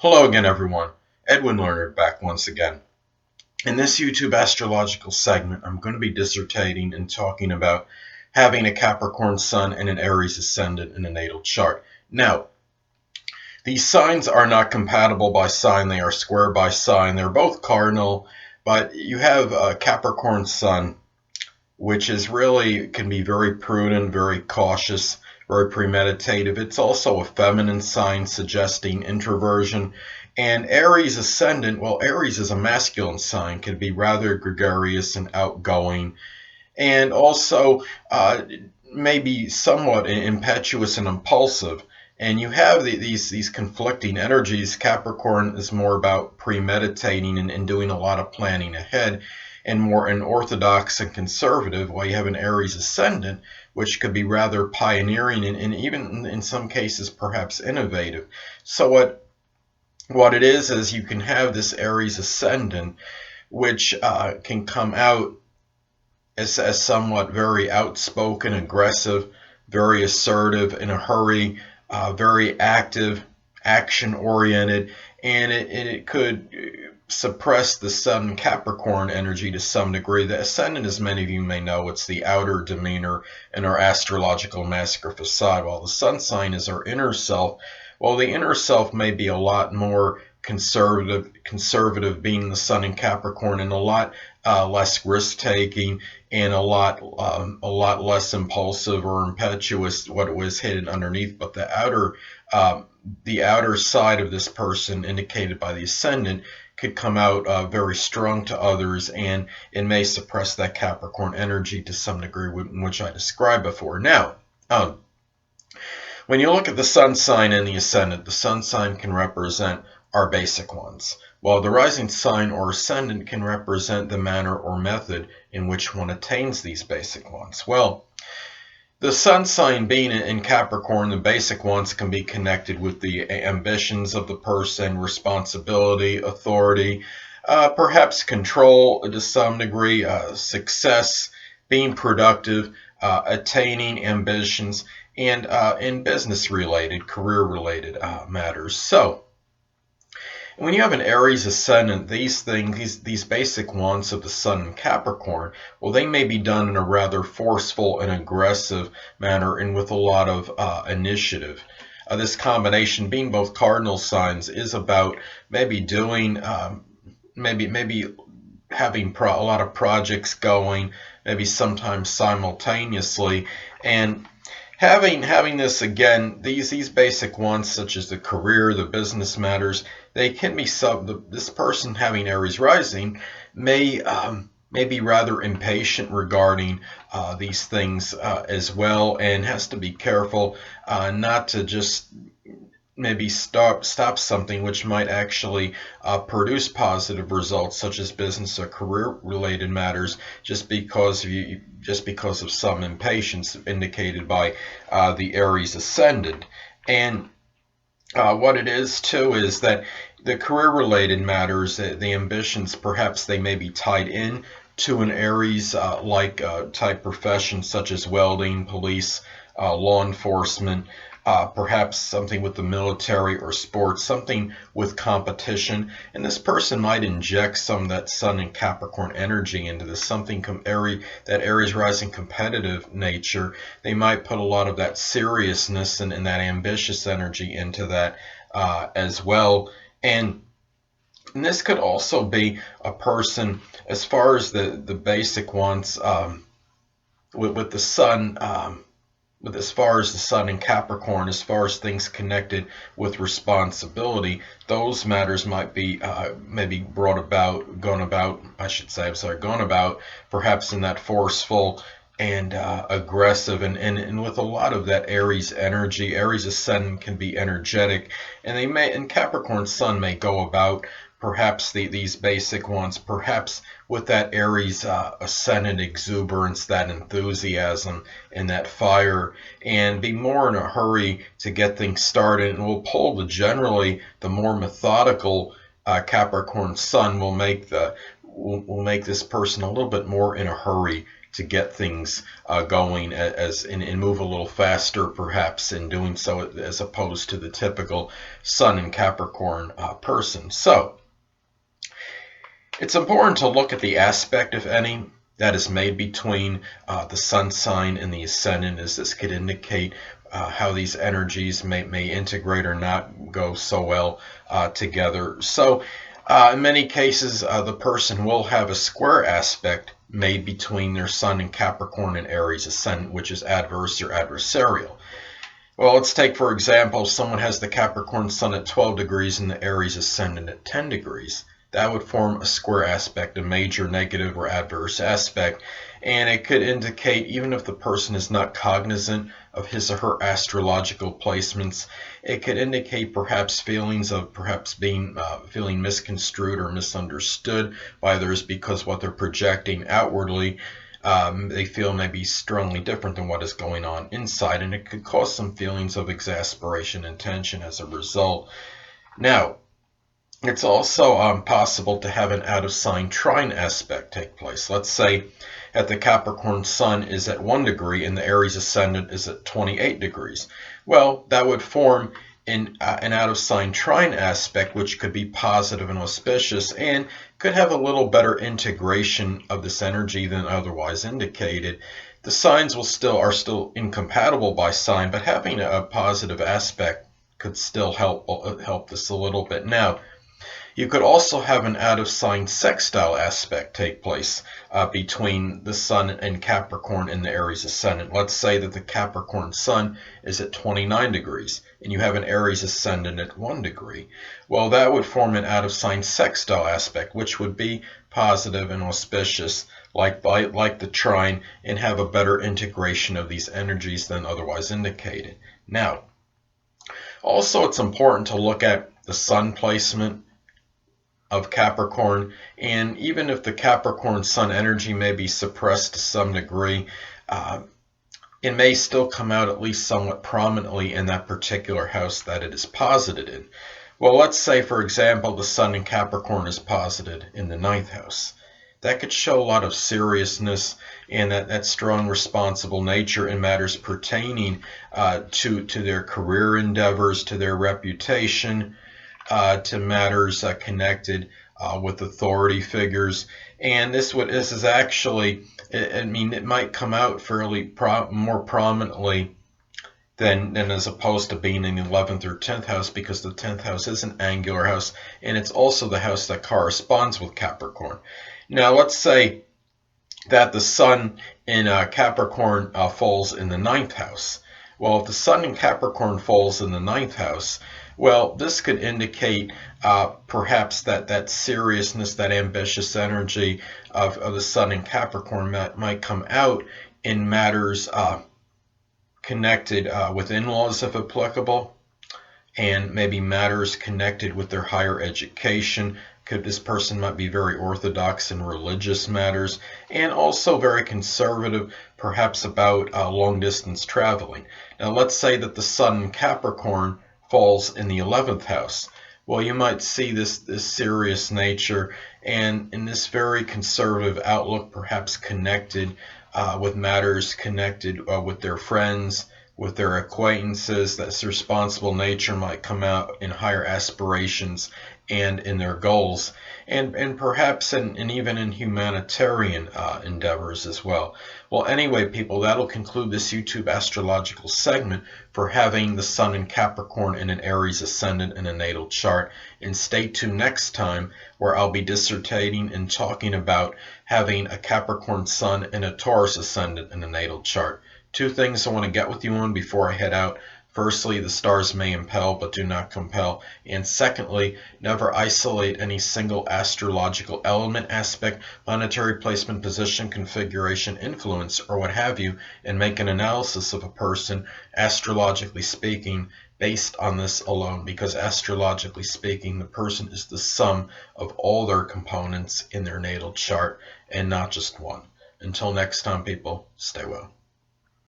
Hello again, everyone. Edwin Learnard back once again. In this YouTube astrological segment, I'm going to be dissertating and talking about having a Capricorn Sun and an Aries Ascendant in a natal chart. Now, these signs are not compatible by sign. They are square by sign. They're both cardinal, but you have a Capricorn Sun, which is really can be very prudent, very cautious, very premeditative. It's also a feminine sign suggesting introversion. And Aries Ascendant, well, Aries is a masculine sign, can be rather gregarious and outgoing, and also maybe somewhat impetuous and impulsive. And you have these conflicting energies. Capricorn is more about premeditating and doing a lot of planning ahead, and more unorthodox and conservative, while you have an Aries Ascendant, which could be rather pioneering and even in some cases perhaps innovative. So what it is you can have this Aries Ascendant, which can come out as somewhat very outspoken, aggressive, very assertive, in a hurry, very active, action-oriented, and it could suppress the Sun Capricorn energy to some degree. The Ascendant, as many of you may know, it's the outer demeanor in our astrological mask or facade, while the Sun sign is our inner self. Well, the inner self may be a lot more conservative being the Sun in Capricorn, and a lot less risk-taking, and a lot less impulsive or impetuous, what was hidden underneath. But the outer side of this person, indicated by the Ascendant, could come out very strong to others, and it may suppress that Capricorn energy to some degree, which I described before. Now, when you look at the Sun sign and the Ascendant, the Sun sign can represent our basic ones, while the rising sign or Ascendant can represent the manner or method in which one attains these basic ones. Well, the Sun sign being in Capricorn, the basic ones can be connected with the ambitions of the person, responsibility, authority, perhaps control to some degree, success, being productive, attaining ambitions, and in business-related, career-related matters. So, when you have an Aries Ascendant, these basic wants of the Sun in Capricorn, well, they may be done in a rather forceful and aggressive manner, and with a lot of initiative. This combination, being both cardinal signs, is about maybe doing, maybe having a lot of projects going, maybe sometimes simultaneously, and having this, again, these basic wants, such as the career, the business matters, they can be this person having Aries rising may be rather impatient regarding these things as well, and has to be careful not to just maybe stop something which might actually produce positive results, such as business or career related matters, just because of some impatience indicated by the Aries Ascendant. And what it is too is that the career related matters, the ambitions, perhaps they may be tied in to an Aries like type profession, such as welding, police, law enforcement, perhaps something with the military or sports, something with competition. And this person might inject some of that Sun and Capricorn energy into this, that Aries rising competitive nature. They might put a lot of that seriousness and that ambitious energy into that as well. And this could also be a person, as far as the basic ones, with the Sun, as far as the Sun in Capricorn, as far as things connected with responsibility, those matters might be maybe gone about perhaps in that forceful and aggressive, and with a lot of that Aries energy. Aries Ascendant can be energetic, and Capricorn Sun may go about perhaps these basic ones, perhaps with that Aries Ascendant exuberance, that enthusiasm, and that fire, and be more in a hurry to get things started, and will pull generally the more methodical Capricorn Sun will make this person a little bit more in a hurry to get things going and move a little faster, perhaps, in doing so, as opposed to the typical Sun in Capricorn person. So it's important to look at the aspect, if any, that is made between the Sun sign and the Ascendant, as this could indicate how these energies may integrate or not go so well together. So in many cases, the person will have a square aspect made between their Sun in Capricorn and Aries Ascendant, which is adverse or adversarial. Well, let's take, for example, someone has the Capricorn Sun at 12 degrees and the Aries Ascendant at 10 degrees. That would form a square aspect, a major negative or adverse aspect, and it could indicate, even if the person is not cognizant of his or her astrological placements, it could indicate perhaps feelings of feeling misconstrued or misunderstood by others, because what they're projecting outwardly they feel may be strongly different than what is going on inside, and it could cause some feelings of exasperation and tension as a result. Now, it's also possible to have an out-of-sign trine aspect take place. Let's say that the Capricorn Sun is at 1 degree and the Aries Ascendant is at 28 degrees. Well, that would form an out-of-sign trine aspect, which could be positive and auspicious and could have a little better integration of this energy than otherwise indicated. The signs are still incompatible by sign, but having a positive aspect could still help this a little bit. Now, you could also have an out-of-sign sextile aspect take place between the Sun and Capricorn and the Aries Ascendant. Let's say that the Capricorn Sun is at 29 degrees and you have an Aries Ascendant at 1 degree. Well, that would form an out-of-sign sextile aspect, which would be positive and auspicious, like the trine, and have a better integration of these energies than otherwise indicated. Now, also it's important to look at the Sun placement of Capricorn, and even if the Capricorn Sun energy may be suppressed to some degree, it may still come out at least somewhat prominently in that particular house that it is posited in. Well, let's say, for example, the Sun in Capricorn is posited in the 9th house. That could show a lot of seriousness and that strong responsible nature in matters pertaining to their career endeavors, to their reputation, to matters connected with authority figures. And this is actually, it might come out fairly more prominently than as opposed to being in the 11th or 10th house, because the 10th house is an angular house, and it's also the house that corresponds with Capricorn. Now, let's say that the Sun in Capricorn falls in the 9th house. Well, if the Sun in Capricorn falls in the 9th house, well, this could indicate perhaps that seriousness, that ambitious energy of the Sun in Capricorn might come out in matters connected with in-laws, if applicable, and maybe matters connected with their higher education. This person might be very orthodox in religious matters, and also very conservative, perhaps about long-distance traveling. Now, let's say that the Sun in Capricorn falls in the 11th house. Well, you might see this serious nature and in this very conservative outlook, perhaps connected with matters connected with their friends, with their acquaintances. This responsible nature might come out in higher aspirations and in their goals, and perhaps even in humanitarian endeavors as well. Well, anyway, people, that'll conclude this YouTube astrological segment for having the Sun in Capricorn in an Aries Ascendant in a natal chart. And stay tuned next time, where I'll be dissertating and talking about having a Capricorn Sun and a Taurus Ascendant in a natal chart. Two things I want to get with you on before I head out. Firstly, the stars may impel but do not compel. And secondly, never isolate any single astrological element, aspect, planetary placement, position, configuration, influence, or what have you, and make an analysis of a person, astrologically speaking, based on this alone. Because astrologically speaking, the person is the sum of all their components in their natal chart and not just one. Until next time, people, stay well.